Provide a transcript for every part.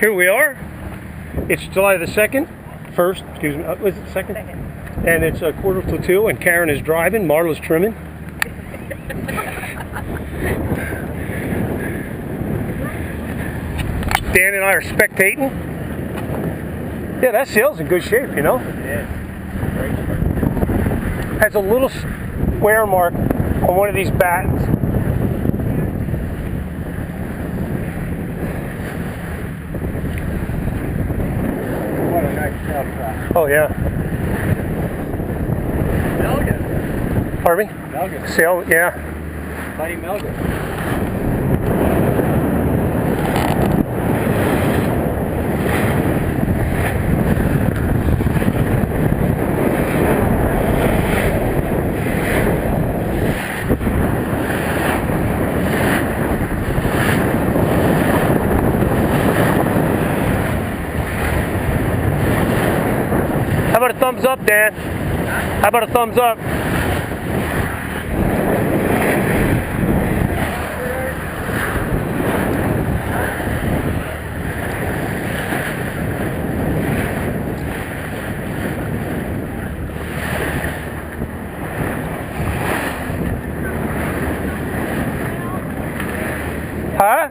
Here we are. It's July the 2nd, 1st, excuse me, was it 2nd? And it's a 1:45, and Karen is driving, Marla's trimming. Dan and I are spectating. Yeah, that sail's in good shape, you know? Yeah. Has a little wear mark on one of these battens. What a nice sail track. Oh, yeah. Melga. Pardon me? Melga. Sail, yeah. Buddy Melga. How about a thumbs up, Dan? How about a thumbs up? Huh?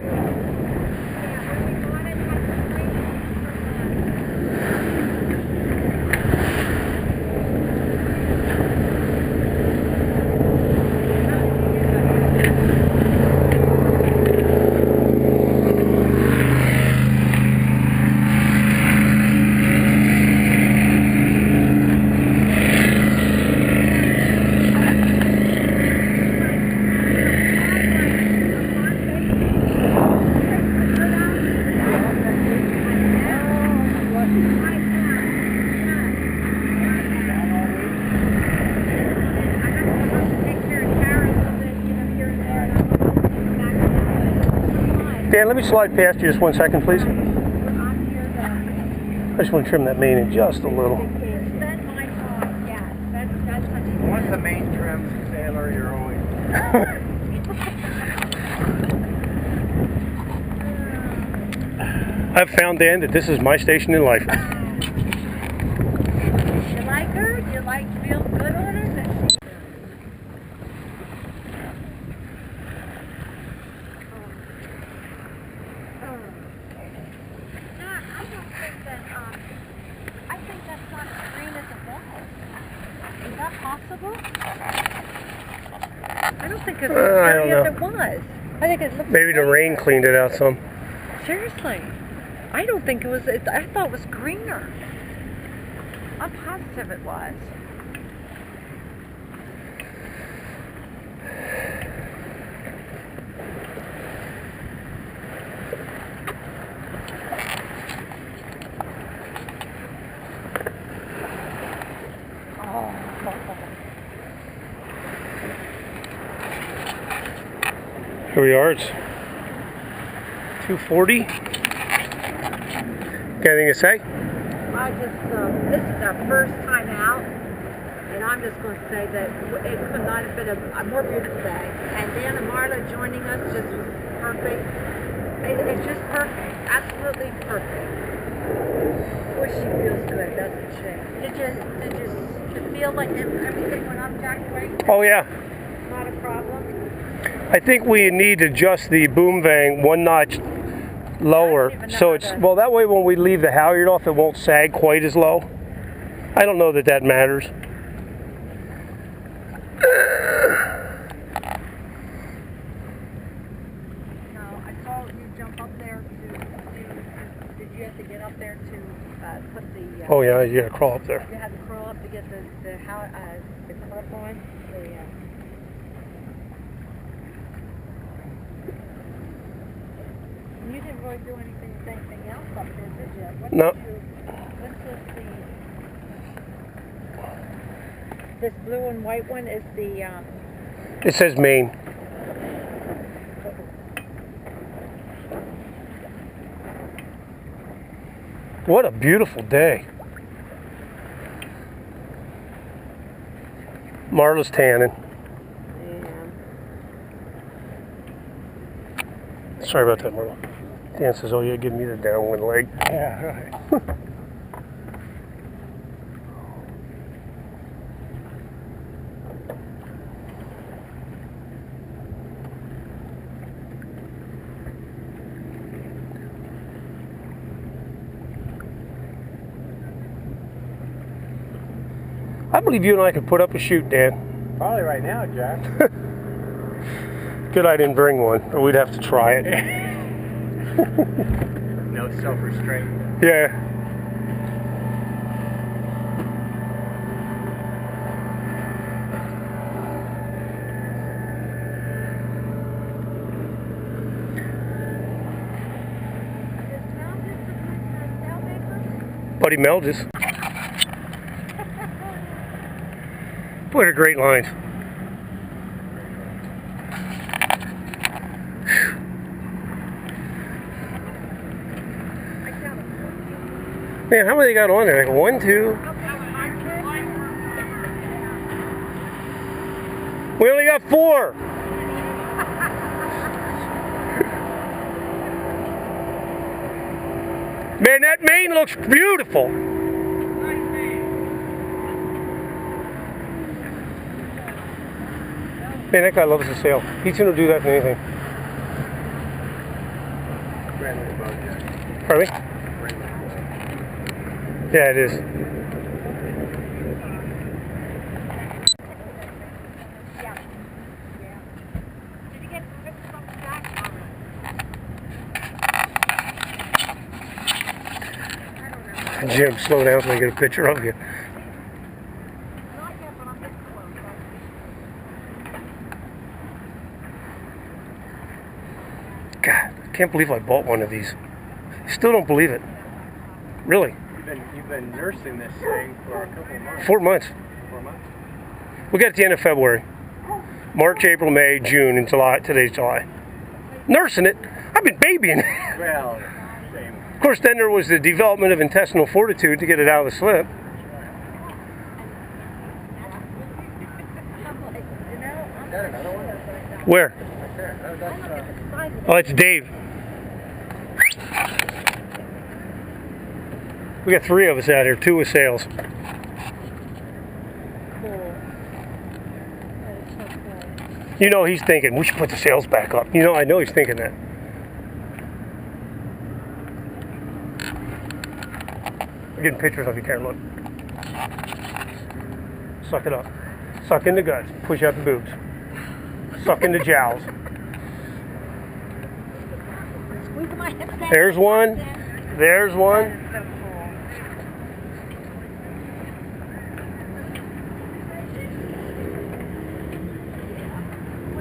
Dan, let me slide past you just 1 second, please. I just want to trim that mane in just a little. Once the main trims, sailor, you're always. I've found, Dan, that this is my station in life. You like her? Do you like to feel good on her? I think that's not as green as it was. Is that possible? I don't think it's as I don't green as know. it was. I think it looks Maybe the rain cleaned it out some. Seriously. I don't think it was, I thought it was greener. I'm positive it was. Oh. Here we are. It's 2:40. Got anything to say? I just, this is our first time out, and I'm just going to say that it could not have been a more beautiful day. And Dan and Marla joining us just was perfect. It's just perfect. Absolutely perfect. Boy, she feels good, doesn't she? Did you feel like everything went up, Jack? Oh, yeah. Not a problem? I think we need to adjust the boom vang 1 notch lower, so it's, well, that way when we leave the halyard off, it won't sag quite as low. I don't know that that matters. No, I saw you jump up there did you have to get up there to put the... Oh, yeah, you gotta crawl up there. You had to crawl up to get the clip on? You didn't really do anything else up there, did you? No. This blue and white one is the... It says Maine. What a beautiful day. Marla's tanning. Yeah. Sorry about that, Marla. Dan says, oh yeah, give me the down one leg. Yeah, right. I believe you and I could put up a shoot, Dan. Probably right now, Jack. Good I didn't bring one, or we'd have to try it. No self-restraint. Yeah. Buddy Melges. What a great lines. Man, how many they got on there? Like 1, 2. We only got 4. Man, that mane looks beautiful. Man, that guy loves to sail. He's gonna do that for anything. Brand little boat, Jack. Pardon me? Brand little boat. Yeah, it is. Jim, slow down so I get a picture of you. God, I can't believe I bought one of these. Still don't believe it. Really. You've been nursing this thing for a couple of months. 4 months. 4 months? We got it at the end of February. March, April, May, June, and July. Today's July. Nursing it. I've been babying it. Well, same. Of course, then there was the development of intestinal fortitude to get it out of the slip. Got another one? Where? Right there. That's, Oh, it's Dave. We got 3 of us out here, 2 with sails. You know he's thinking, we should put the sails back up. You know, I know he's thinking that. I'm getting pictures of you, Karen, look. Suck it up. Suck in the guts. Push out the boobs. Suck in the jowls. There's one. There's one.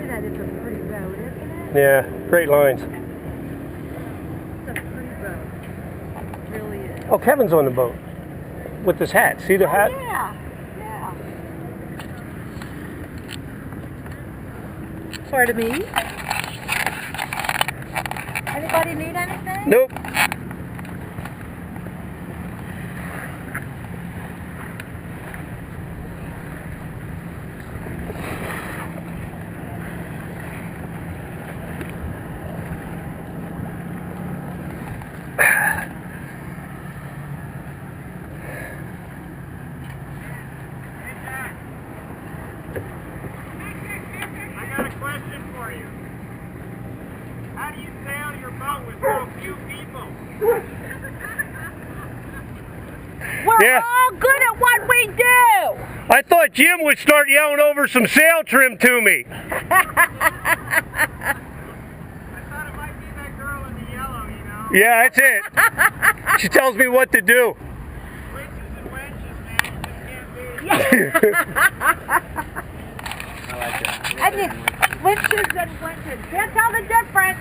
That is a pretty road, isn't it? Yeah, great lines. It's a pretty road. It really is. Oh, Kevin's on the boat with his hat. See the hat? Yeah, yeah. Pardon me? Anybody need anything? Nope. I got a question for you. How do you sail your boat with so few people? We're Yeah. all good at what we do. I thought Jim would start yelling over some sail trim to me. I thought it might be that girl in the yellow, you know? Yeah, that's it. She tells me what to do. Witches and wenches, man. You just can't beat it. I like that. I mean, witches and witches. Can't tell the difference.